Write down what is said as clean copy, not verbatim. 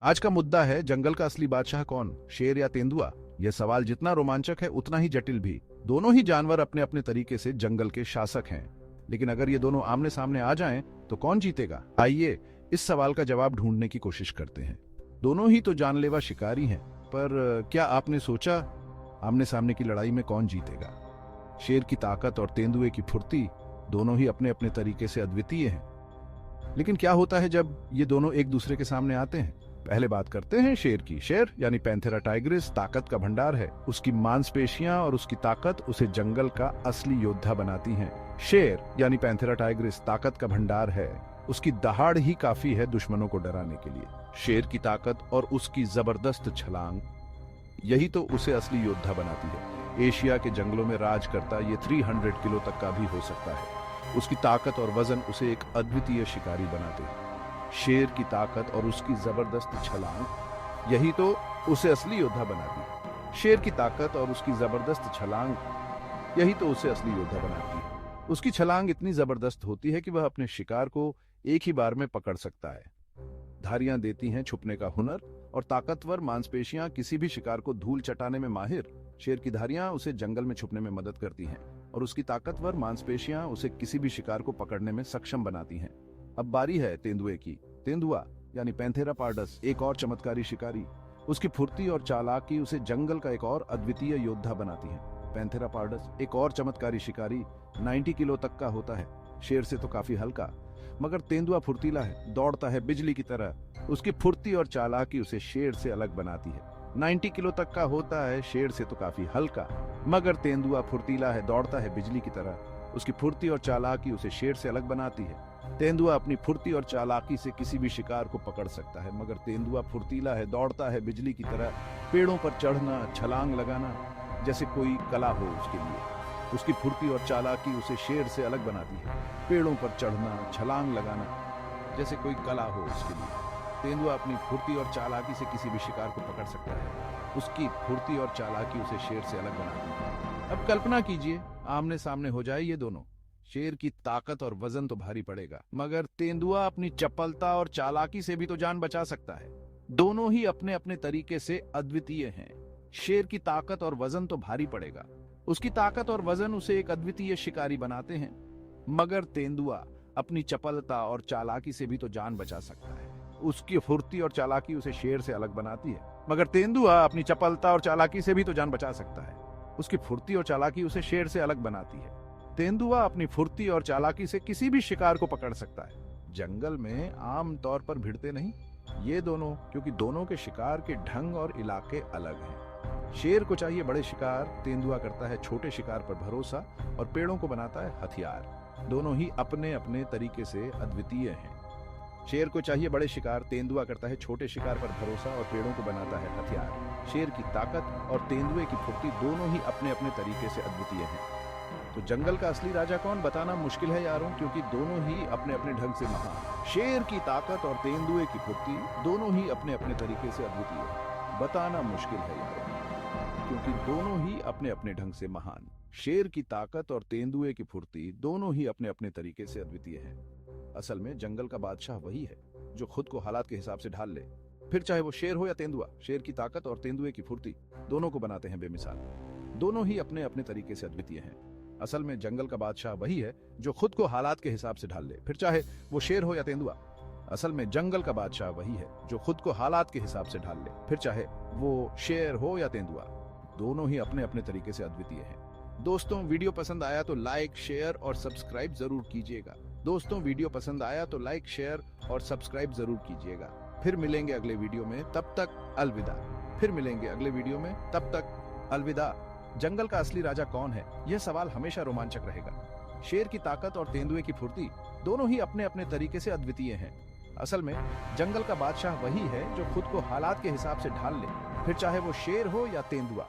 आज का मुद्दा है जंगल का असली बादशाह कौन, शेर या तेंदुआ। यह सवाल जितना रोमांचक है उतना ही जटिल भी। दोनों ही जानवर अपने अपने तरीके से जंगल के शासक हैं, लेकिन अगर ये दोनों आमने सामने आ जाएं तो कौन जीतेगा? आइए इस सवाल का जवाब ढूंढने की कोशिश करते हैं। दोनों ही तो जानलेवा शिकारी हैं, पर क्या आपने सोचा आमने सामने की लड़ाई में कौन जीतेगा? शेर की ताकत और तेंदुए की फुर्ती दोनों ही अपने अपने तरीके से अद्वितीय हैं, लेकिन क्या होता है जब ये दोनों एक दूसरे के सामने आते हैं? पहले बात करते हैं शेर की। शेर यानी पैंथेरा टाइग्रिस ताकत का भंडार है। उसकी मांसपेशियां और उसकी ताकत उसे जंगल का असली योद्धा बनाती हैं। शेर यानी पैंथेरा टाइग्रिस ताकत का भंडार है। उसकी दहाड़ ही काफी है दुश्मनों को डराने के लिए। शेर की ताकत और उसकी जबरदस्त छलांग, यही तो उसे असली योद्धा बनाती है। एशिया के जंगलों में राज करता ये 300 किलो तक का भी हो सकता है। उसकी ताकत और वजन उसे एक अद्वितीय शिकारी बनाते हैं। शेर की ताकत और उसकी जबरदस्त छलांग, यही तो उसे असली योद्धा बनाती है। शेर की ताकत और उसकी जबरदस्त छलांग, यही तो उसे असली योद्धा बनाती है। उसकी छलांग इतनी जबरदस्त होती है कि वह अपने शिकार को एक ही बार में पकड़ सकता है। धारियां देती हैं छुपने का हुनर, और ताकतवर मांसपेशियां किसी भी शिकार को धूल चटाने में माहिर। शेर की धारियां उसे जंगल में छुपने में मदद करती हैं, और उसकी ताकतवर मांसपेशियां उसे किसी भी शिकार को पकड़ने में सक्षम बनाती हैं। अब बारी है तेंदुए की। तेंदुआ यानी पैंथेरा पार्डस एक और चमत्कारी शिकारी। उसकी फुर्ती और चालाकी उसे जंगल का एक और अद्वितीय योद्धा बनाती है। पैंथेरा पार्डस एक और चमत्कारी शिकारी 90 किलो तक का होता है। शेर से तो काफी हल्का, मगर तेंदुआ फुर्तीला है, दौड़ता है बिजली की तरह। उसकी फुर्ती और चालाकी उसे शेर से अलग बनाती है। 90 किलो तक का होता है, शेर से तो काफी हल्का, मगर तेंदुआ फुर्तीला है, दौड़ता है बिजली की तरह। उसकी फुर्ती और चालाकी उसे शेर से अलग बनाती है। तेंदुआ अपनी फुर्ती और चालाकी से किसी भी शिकार को पकड़ सकता है, मगर तेंदुआ फुर्तीला है, दौड़ता है बिजली की तरह। पेड़ों पर चढ़ना, छलांग लगाना जैसे कोई कला हो उसके लिए। उसकी फुर्ती और चालाकी उसे शेर से अलग बनाती है। पेड़ों पर चढ़ना, छलांग लगाना जैसे कोई कला हो उसके लिए। तेंदुआ अपनी फुर्ती और चालाकी से किसी भी शिकार को पकड़ सकता है। उसकी फुर्ती और चालाकी उसे शेर से अलग बनाती है। अब कल्पना कीजिए आमने सामने हो जाए ये दोनों। शेर की ताकत और वजन तो भारी पड़ेगा, मगर तेंदुआ अपनी चपलता और चालाकी से भी तो जान बचा सकता है। दोनों ही अपने अपने तरीके से अद्वितीय हैं। शेर की ताकत और वजन तो भारी पड़ेगा, उसकी ताकत और वजन उसे एक अद्वितीय शिकारी बनाते हैं, मगर तेंदुआ अपनी चपलता और चालाकी से भी तो जान बचा सकता है। उसकी फुर्ती और चालाकी उसे शेर से अलग बनाती है, मगर तेंदुआ अपनी चपलता और चालाकी से भी तो जान बचा सकता है। उसकी फुर्ती और चालाकी उसे शेर से अलग बनाती है। तेंदुआ अपनी फुर्ती और चालाकी से किसी भी शिकार को पकड़ सकता है। जंगल में आम तौर पर भिड़ते नहीं ये दोनों, क्योंकि दोनों के शिकार के ढंग और इलाके अलग हैं। शेर को चाहिए बड़े शिकार, तेंदुआ करता है छोटे शिकार पर भरोसा और पेड़ों को बनाता है हथियार। दोनों ही अपने अपने तरीके से अद्वितीय हैं। शेर को चाहिए बड़े शिकार, तेंदुआ करता है छोटे शिकार पर भरोसा और पेड़ों को बनाता है हथियार। शेर की ताकत और तेंदुए की फुर्ती दोनों ही अपने अपने तरीके से अद्वितीय हैं। तो जंगल का असली राजा कौन, बताना मुश्किल है यारों, क्योंकि दोनों ही अपने अपने ढंग से महान। शेर की ताकत और तेंदुए की फुर्ती दोनों ही अपने अपने तरीके से अद्वितीय है। बताना मुश्किल है यारों, क्योंकि दोनों ही अपने अपने ढंग से महान। शेर की ताकत और तेंदुए की फुर्ती दोनों ही अपने अपने तरीके से अद्वितीय है। असल में जंगल का बादशाह वही है जो खुद को हालात के हिसाब से ढाल ले, फिर चाहे वो शेर हो या तेंदुआ। शेर की ताकत और तेंदुए की फुर्ती दोनों को बनाते हैं बेमिसाल। दोनों ही अपने अपने तरीके से अद्वितीय हैं। असल में जंगल का बादशाह वही है जो खुद को हालात के हिसाब से ढाल ले, फिर चाहे वो शेर हो या तेंदुआ। असल में जंगल का बादशाह वही है जो खुद को हालात के हिसाब से ढाल ले, फिर चाहे वो शेर हो या तेंदुआ। दोनों ही अपने अपने तरीके से अद्वितीय हैं। दोस्तों वीडियो पसंद आया तो लाइक, शेयर और सब्सक्राइब जरूर कीजिएगा। दोस्तों वीडियो पसंद आया तो लाइक, शेयर और सब्सक्राइब जरूर कीजिएगा। फिर मिलेंगे अगले वीडियो में, तब तक अलविदा। फिर मिलेंगे अगले वीडियो में, तब तक अलविदा। जंगल का असली राजा कौन है, यह सवाल हमेशा रोमांचक रहेगा। शेर की ताकत और तेंदुए की फुर्ती दोनों ही अपने अपने तरीके से अद्वितीय हैं। असल में जंगल का बादशाह वही है जो खुद को हालात के हिसाब से ढाल ले, फिर चाहे वो शेर हो या तेंदुआ।